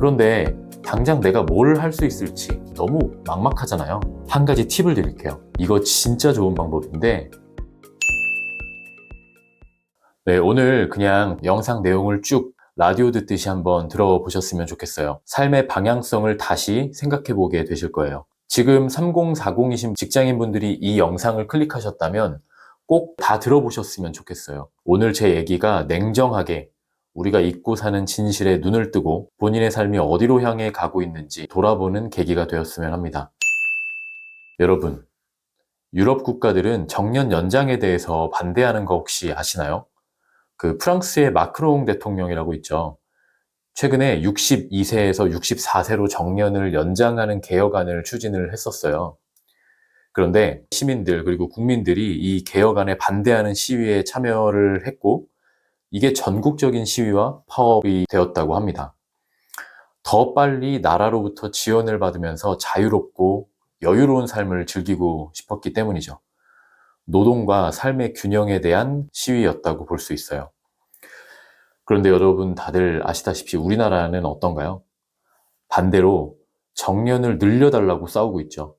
그런데 당장 내가 뭘 할 수 있을지 너무 막막하잖아요. 한 가지 팁을 드릴게요. 이거 진짜 좋은 방법인데, 네, 오늘 그냥 영상 내용을 쭉 라디오 듣듯이 한번 들어보셨으면 좋겠어요. 삶의 방향성을 다시 생각해 보게 되실 거예요. 지금 3040이신 직장인분들이 이 영상을 클릭하셨다면 꼭 다 들어보셨으면 좋겠어요. 오늘 제 얘기가 냉정하게 우리가 잊고 사는 진실에 눈을 뜨고 본인의 삶이 어디로 향해 가고 있는지 돌아보는 계기가 되었으면 합니다. 여러분, 유럽 국가들은 정년 연장에 대해서 반대하는 거 혹시 아시나요? 그 프랑스의 마크롱 대통령이라고 있죠. 최근에 62세에서 64세로 정년을 연장하는 개혁안을 추진을 했었어요. 그런데 시민들 그리고 국민들이 이 개혁안에 반대하는 시위에 참여를 했고, 이게 전국적인 시위와 파업이 되었다고 합니다. 더 빨리 나라로부터 지원을 받으면서 자유롭고 여유로운 삶을 즐기고 싶었기 때문이죠. 노동과 삶의 균형에 대한 시위였다고 볼 수 있어요. 그런데 여러분 다들 아시다시피 우리나라는 어떤가요? 반대로 정년을 늘려달라고 싸우고 있죠.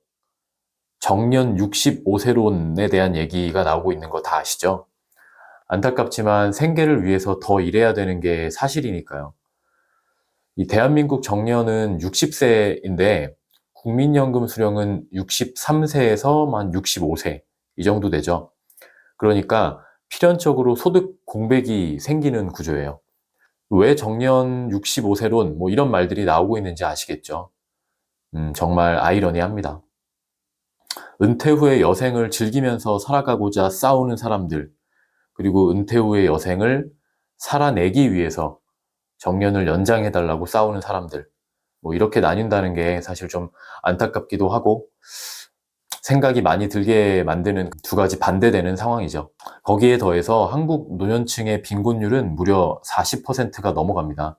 정년 65세론에 대한 얘기가 나오고 있는 거 다 아시죠? 안타깝지만 생계를 위해서 더 일해야 되는 게 사실이니까요. 이 대한민국 정년은 60세인데 국민연금 수령은 63세에서 만 65세 이 정도 되죠. 그러니까 필연적으로 소득 공백이 생기는 구조예요. 왜 정년 65세론 뭐 이런 말들이 나오고 있는지 아시겠죠? 정말 아이러니합니다. 은퇴 후의 여생을 즐기면서 살아가고자 싸우는 사람들, 그리고 은퇴 후의 여생을 살아내기 위해서 정년을 연장해달라고 싸우는 사람들, 뭐 이렇게 나뉜다는 게 사실 좀 안타깝기도 하고 생각이 많이 들게 만드는 두 가지 반대되는 상황이죠. 거기에 더해서 한국 노년층의 빈곤율은 무려 40%가 넘어갑니다.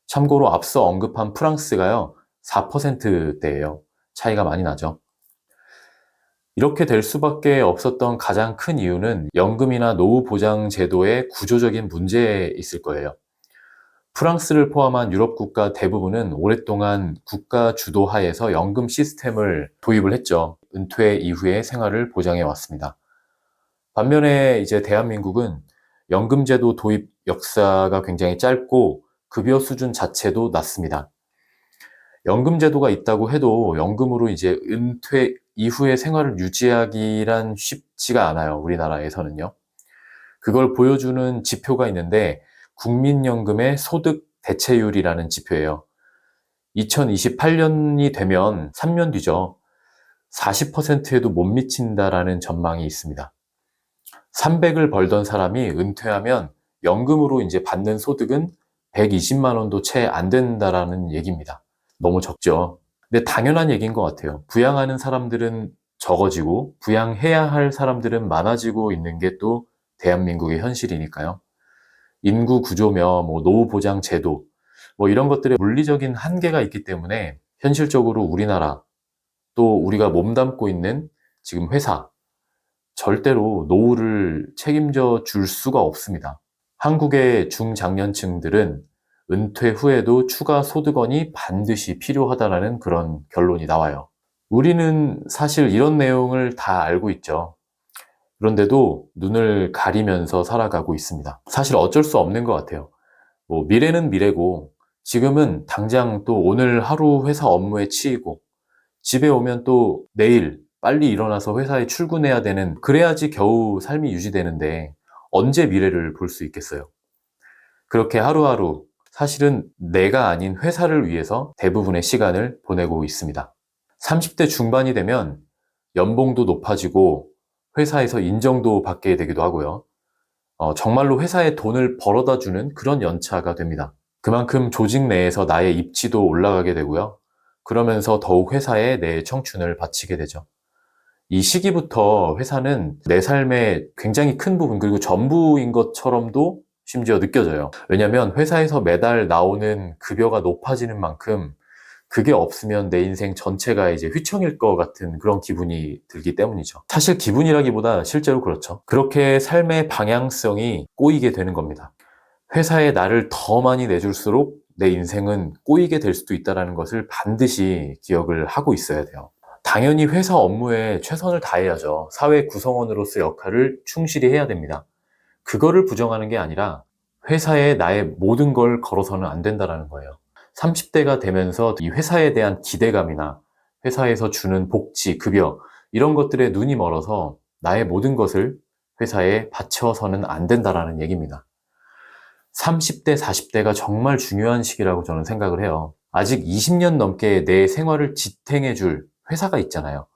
참고로 앞서 언급한 프랑스가요, 4%대예요. 차이가 많이 나죠. 이렇게 될 수밖에 없었던 가장 큰 이유는 연금이나 노후 보장 제도의 구조적인 문제에 있을 거예요. 프랑스를 포함한 유럽 국가 대부분은 오랫동안 국가 주도 하에서 연금 시스템을 도입을 했죠. 은퇴 이후의 생활을 보장해 왔습니다. 반면에 이제 대한민국은 연금제도 도입 역사가 굉장히 짧고 급여 수준 자체도 낮습니다. 연금제도가 있다고 해도 연금으로 이제 은퇴 이후의 생활을 유지하기란 쉽지가 않아요. 우리나라에서는요. 그걸 보여주는 지표가 있는데 국민연금의 소득 대체율이라는 지표예요. 2028년이 되면 3년 뒤죠. 40%에도 못 미친다라는 전망이 있습니다. 300을 벌던 사람이 은퇴하면 연금으로 이제 받는 소득은 120만 원도 채 안 된다라는 얘기입니다. 너무 적죠. 근데 당연한 얘기인 것 같아요. 부양하는 사람들은 적어지고 부양해야 할 사람들은 많아지고 있는 게 또 대한민국의 현실이니까요. 인구 구조며 뭐 노후 보장 제도 뭐 이런 것들의 물리적인 한계가 있기 때문에 현실적으로 우리나라 또 우리가 몸담고 있는 지금 회사 절대로 노후를 책임져 줄 수가 없습니다. 한국의 중장년층들은 은퇴 후에도 추가 소득원이 반드시 필요하다라는 그런 결론이 나와요. 우리는 사실 이런 내용을 다 알고 있죠. 그런데도 눈을 가리면서 살아가고 있습니다. 사실 어쩔 수 없는 것 같아요. 뭐 미래는 미래고 지금은 당장 또 오늘 하루 회사 업무에 치이고 집에 오면 또 내일 빨리 일어나서 회사에 출근해야 되는, 그래야지 겨우 삶이 유지되는데 언제 미래를 볼 수 있겠어요. 그렇게 하루하루 사실은 내가 아닌 회사를 위해서 대부분의 시간을 보내고 있습니다. 30대 중반이 되면 연봉도 높아지고 회사에서 인정도 받게 되기도 하고요. 정말로 회사에 돈을 벌어다 주는 그런 연차가 됩니다. 그만큼 조직 내에서 나의 입지도 올라가게 되고요. 그러면서 더욱 회사에 내 청춘을 바치게 되죠. 이 시기부터 회사는 내 삶의 굉장히 큰 부분, 그리고 전부인 것처럼도 심지어 느껴져요. 왜냐하면 회사에서 매달 나오는 급여가 높아지는 만큼 그게 없으면 내 인생 전체가 이제 휘청일 것 같은 그런 기분이 들기 때문이죠. 사실 기분이라기보다 실제로 그렇죠. 그렇게 삶의 방향성이 꼬이게 되는 겁니다. 회사에 나를 더 많이 내줄수록 내 인생은 꼬이게 될 수도 있다는 것을 반드시 기억을 하고 있어야 돼요. 당연히 회사 업무에 최선을 다해야죠. 사회 구성원으로서 역할을 충실히 해야 됩니다. 그거를 부정하는 게 아니라 회사에 나의 모든 걸 걸어서는 안 된다는 거예요. 30대가 되면서 이 회사에 대한 기대감이나 회사에서 주는 복지, 급여 이런 것들에 눈이 멀어서 나의 모든 것을 회사에 바쳐서는 안 된다는 얘기입니다. 30대, 40대가 정말 중요한 시기라고 저는 생각을 해요. 아직 20년 넘게 내 생활을 지탱해 줄 회사가 있잖아요.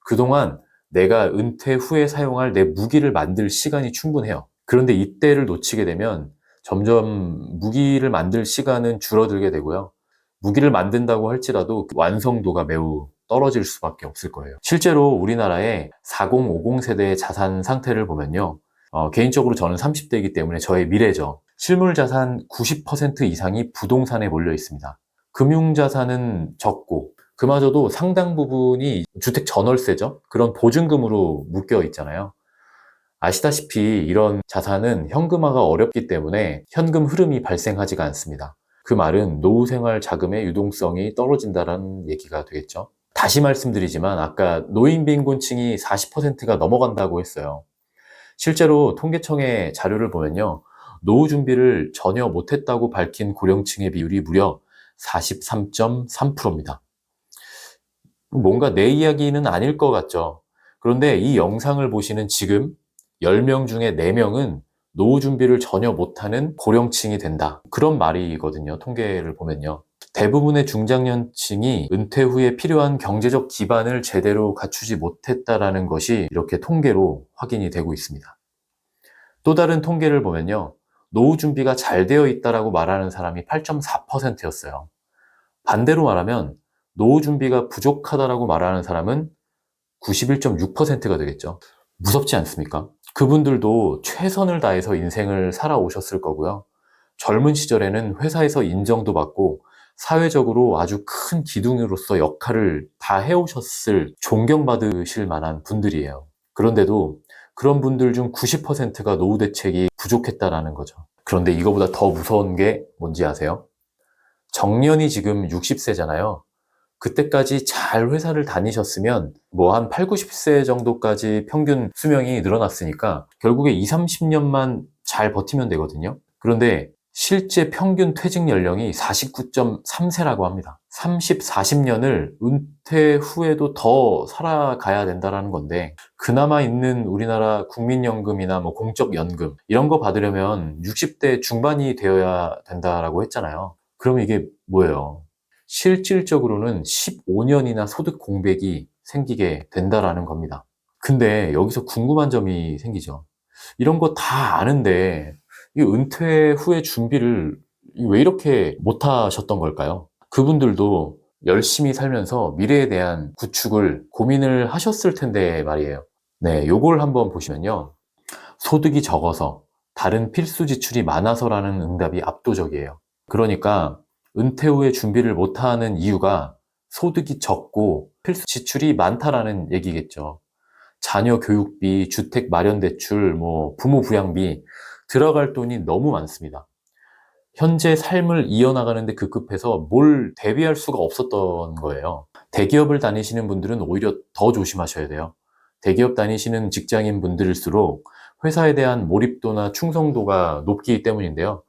그동안 내가 은퇴 후에 사용할 내 무기를 만들 시간이 충분해요. 그런데 이때를 놓치게 되면 점점 무기를 만들 시간은 줄어들게 되고요. 무기를 만든다고 할지라도 완성도가 매우 떨어질 수밖에 없을 거예요. 실제로 우리나라의 40, 50 세대의 자산 상태를 보면요. 개인적으로 저는 30대이기 때문에 저의 미래죠. 실물 자산 90% 이상이 부동산에 몰려 있습니다. 금융 자산은 적고 그마저도 상당 부분이 주택 전월세죠. 그런 보증금으로 묶여 있잖아요. 아시다시피 이런 자산은 현금화가 어렵기 때문에 현금 흐름이 발생하지가 않습니다. 그 말은 노후 생활 자금의 유동성이 떨어진다는 얘기가 되겠죠. 다시 말씀드리지만 아까 노인 빈곤층이 40%가 넘어간다고 했어요. 실제로 통계청의 자료를 보면요. 노후 준비를 전혀 못했다고 밝힌 고령층의 비율이 무려 43.3%입니다. 뭔가 내 이야기는 아닐 것 같죠. 그런데 이 영상을 보시는 지금 10명 중에 4명은 노후 준비를 전혀 못하는 고령층이 된다. 그런 말이거든요. 통계를 보면요. 대부분의 중장년층이 은퇴 후에 필요한 경제적 기반을 제대로 갖추지 못했다라는 것이 이렇게 통계로 확인이 되고 있습니다. 또 다른 통계를 보면요. 노후 준비가 잘 되어 있다라고 말하는 사람이 8.4%였어요. 반대로 말하면 노후 준비가 부족하다라고 말하는 사람은 91.6%가 되겠죠. 무섭지 않습니까? 그분들도 최선을 다해서 인생을 살아오셨을 거고요. 젊은 시절에는 회사에서 인정도 받고 사회적으로 아주 큰 기둥으로서 역할을 다 해오셨을 존경받으실 만한 분들이에요. 그런데도 그런 분들 중 90%가 노후 대책이 부족했다라는 거죠. 그런데 이거보다 더 무서운 게 뭔지 아세요? 정년이 지금 60세잖아요. 그때까지 잘 회사를 다니셨으면 뭐 한 8, 90세 정도까지 평균 수명이 늘어났으니까 결국에 2, 30년만 잘 버티면 되거든요. 그런데 실제 평균 퇴직 연령이 49.3세라고 합니다. 30, 40년을 은퇴 후에도 더 살아가야 된다는 건데 그나마 있는 우리나라 국민연금이나 뭐 공적연금 이런 거 받으려면 60대 중반이 되어야 된다라고 했잖아요. 그럼 이게 뭐예요? 실질적으로는 15년이나 소득 공백이 생기게 된다라는 겁니다. 근데 여기서 궁금한 점이 생기죠. 이런 거 다 아는데 이 은퇴 후에 준비를 왜 이렇게 못 하셨던 걸까요? 그분들도 열심히 살면서 미래에 대한 구축을 고민을 하셨을 텐데 말이에요. 네, 요걸 한번 보시면요. 소득이 적어서 다른 필수 지출이 많아서라는 응답이 압도적이에요. 그러니까 은퇴 후에 준비를 못하는 이유가 소득이 적고 필수 지출이 많다라는 얘기겠죠. 자녀 교육비, 주택 마련 대출, 뭐 부모 부양비 들어갈 돈이 너무 많습니다. 현재 삶을 이어나가는데 급급해서 뭘 대비할 수가 없었던 거예요. 대기업을 다니시는 분들은 오히려 더 조심하셔야 돼요. 대기업 다니시는 직장인 분들일수록 회사에 대한 몰입도나 충성도가 높기 때문인데요.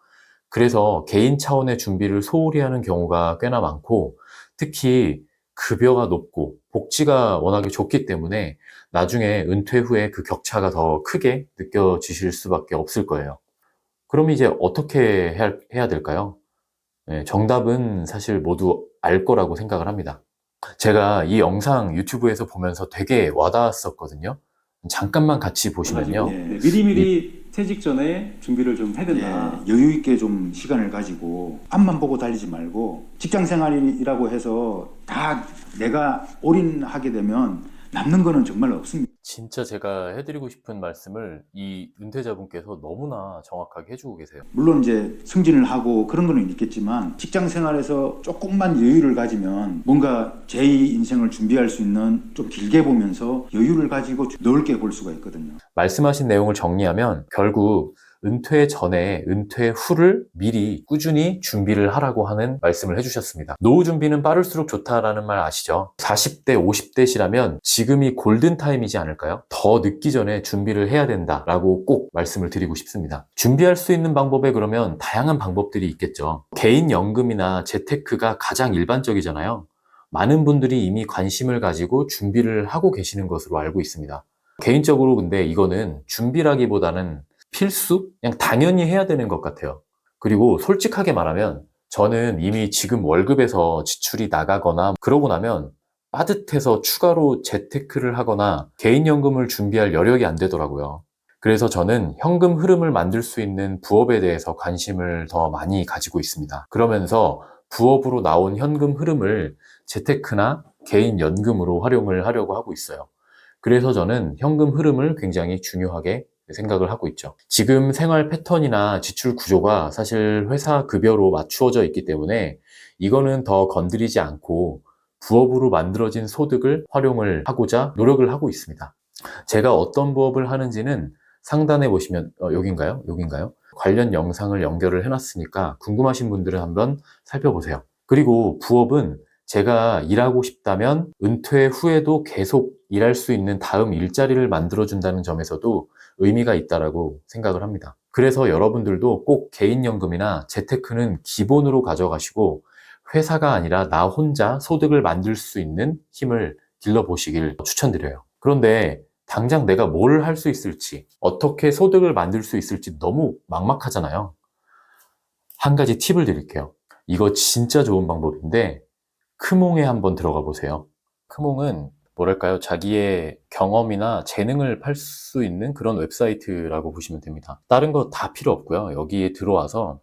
그래서 개인 차원의 준비를 소홀히 하는 경우가 꽤나 많고 특히 급여가 높고 복지가 워낙에 좋기 때문에 나중에 은퇴 후에 그 격차가 더 크게 느껴지실 수밖에 없을 거예요. 그럼 이제 어떻게 해야 될까요? 네, 정답은 사실 모두 알 거라고 생각을 합니다. 제가 이 영상 유튜브에서 보면서 되게 와닿았었거든요. 잠깐만 같이 보시면요. 미리미리 퇴직 전에 준비를 좀 해야 된다. 여유 있게 좀 시간을 가지고 앞만 보고 달리지 말고 직장 생활이라고 해서 다 내가 올인하게 되면 남는 거는 정말 없습니다. 진짜 제가 해드리고 싶은 말씀을 이 은퇴자분께서 너무나 정확하게 해주고 계세요. 물론 이제 승진을 하고 그런 거는 있겠지만 직장 생활에서 조금만 여유를 가지면 뭔가 제2 인생을 준비할 수 있는 좀 길게 보면서 여유를 가지고 넓게 볼 수가 있거든요. 말씀하신 내용을 정리하면 결국 은퇴 전에 은퇴 후를 미리 꾸준히 준비를 하라고 하는 말씀을 해주셨습니다. 노후 준비는 빠를수록 좋다라는 말 아시죠? 40대, 50대시라면 지금이 골든타임이지 않을까요? 더 늦기 전에 준비를 해야 된다라고 꼭 말씀을 드리고 싶습니다. 준비할 수 있는 방법에 그러면 다양한 방법들이 있겠죠. 개인연금이나 재테크가 가장 일반적이잖아요. 많은 분들이 이미 관심을 가지고 준비를 하고 계시는 것으로 알고 있습니다. 개인적으로 근데 이거는 준비라기보다는 필수? 그냥 당연히 해야 되는 것 같아요. 그리고 솔직하게 말하면 저는 이미 지금 월급에서 지출이 나가거나 그러고 나면 빠듯해서 추가로 재테크를 하거나 개인연금을 준비할 여력이 안 되더라고요. 그래서 저는 현금 흐름을 만들 수 있는 부업에 대해서 관심을 더 많이 가지고 있습니다. 그러면서 부업으로 나온 현금 흐름을 재테크나 개인연금으로 활용을 하려고 하고 있어요. 그래서 저는 현금 흐름을 굉장히 중요하게 생각을 하고 있죠. 지금 생활 패턴이나 지출 구조가 사실 회사 급여로 맞추어져 있기 때문에 이거는 더 건드리지 않고 부업으로 만들어진 소득을 활용을 하고자 노력을 하고 있습니다. 제가 어떤 부업을 하는지는 상단에 보시면 여긴가요? 관련 영상을 연결을 해놨으니까 궁금하신 분들은 한번 살펴보세요. 그리고 부업은 제가 일하고 싶다면 은퇴 후에도 계속 일할 수 있는 다음 일자리를 만들어준다는 점에서도 의미가 있다고 생각을 합니다. 그래서 여러분들도 꼭 개인연금이나 재테크는 기본으로 가져가시고 회사가 아니라 나 혼자 소득을 만들 수 있는 힘을 길러보시길 추천드려요. 그런데 당장 내가 뭘 할 수 있을지, 어떻게 소득을 만들 수 있을지 너무 막막하잖아요. 한 가지 팁을 드릴게요. 이거 진짜 좋은 방법인데 크몽에 한번 들어가 보세요. 크몽은 뭐랄까요? 자기의 경험이나 재능을 팔 수 있는 그런 웹사이트라고 보시면 됩니다. 다른 거 다 필요 없고요. 여기에 들어와서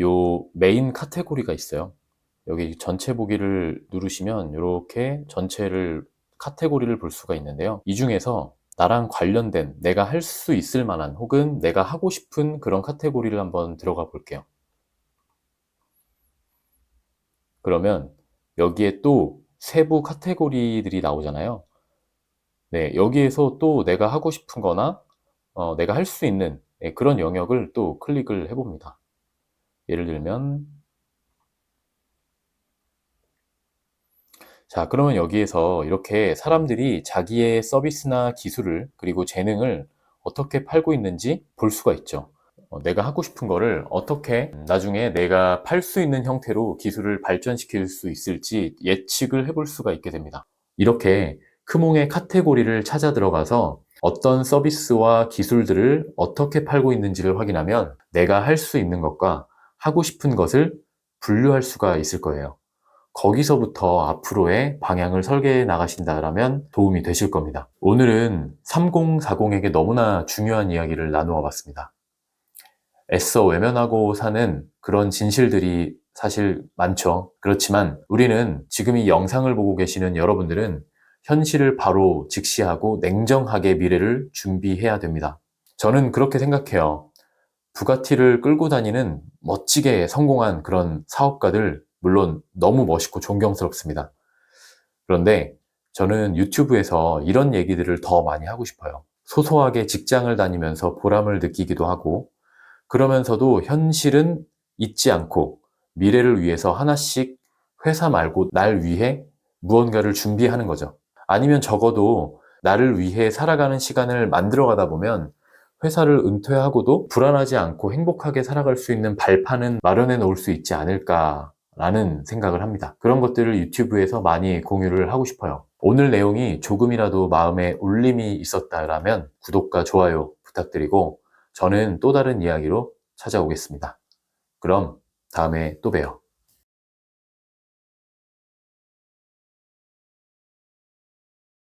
요 메인 카테고리가 있어요. 여기 전체 보기를 누르시면 이렇게 전체를 카테고리를 볼 수가 있는데요. 이 중에서 나랑 관련된 내가 할 수 있을 만한 혹은 내가 하고 싶은 그런 카테고리를 한번 들어가 볼게요. 그러면 여기에 또 세부 카테고리들이 나오잖아요. 네, 여기에서 또 내가 하고 싶은 거나 내가 할 수 있는 그런 영역을 또 클릭을 해봅니다. 예를 들면 자, 그러면 여기에서 이렇게 사람들이 자기의 서비스나 기술을 그리고 재능을 어떻게 팔고 있는지 볼 수가 있죠. 내가 하고 싶은 거를 어떻게 나중에 내가 팔 수 있는 형태로 기술을 발전시킬 수 있을지 예측을 해볼 수가 있게 됩니다. 이렇게 크몽의 카테고리를 찾아 들어가서 어떤 서비스와 기술들을 어떻게 팔고 있는지를 확인하면 내가 할 수 있는 것과 하고 싶은 것을 분류할 수가 있을 거예요. 거기서부터 앞으로의 방향을 설계해 나가신다면 도움이 되실 겁니다. 오늘은 3040에게 너무나 중요한 이야기를 나누어 봤습니다. 애써 외면하고 사는 그런 진실들이 사실 많죠. 그렇지만 우리는 지금 이 영상을 보고 계시는 여러분들은 현실을 바로 직시하고 냉정하게 미래를 준비해야 됩니다. 저는 그렇게 생각해요. 부가티를 끌고 다니는 멋지게 성공한 그런 사업가들 물론 너무 멋있고 존경스럽습니다. 그런데 저는 유튜브에서 이런 얘기들을 더 많이 하고 싶어요. 소소하게 직장을 다니면서 보람을 느끼기도 하고 그러면서도 현실은 잊지 않고 미래를 위해서 하나씩 회사 말고 날 위해 무언가를 준비하는 거죠. 아니면 적어도 나를 위해 살아가는 시간을 만들어 가다 보면 회사를 은퇴하고도 불안하지 않고 행복하게 살아갈 수 있는 발판은 마련해 놓을 수 있지 않을까라는 생각을 합니다. 그런 것들을 유튜브에서 많이 공유를 하고 싶어요. 오늘 내용이 조금이라도 마음에 울림이 있었다라면 구독과 좋아요 부탁드리고 저는 또 다른 이야기로 찾아오겠습니다. 그럼 다음에 또 봬요.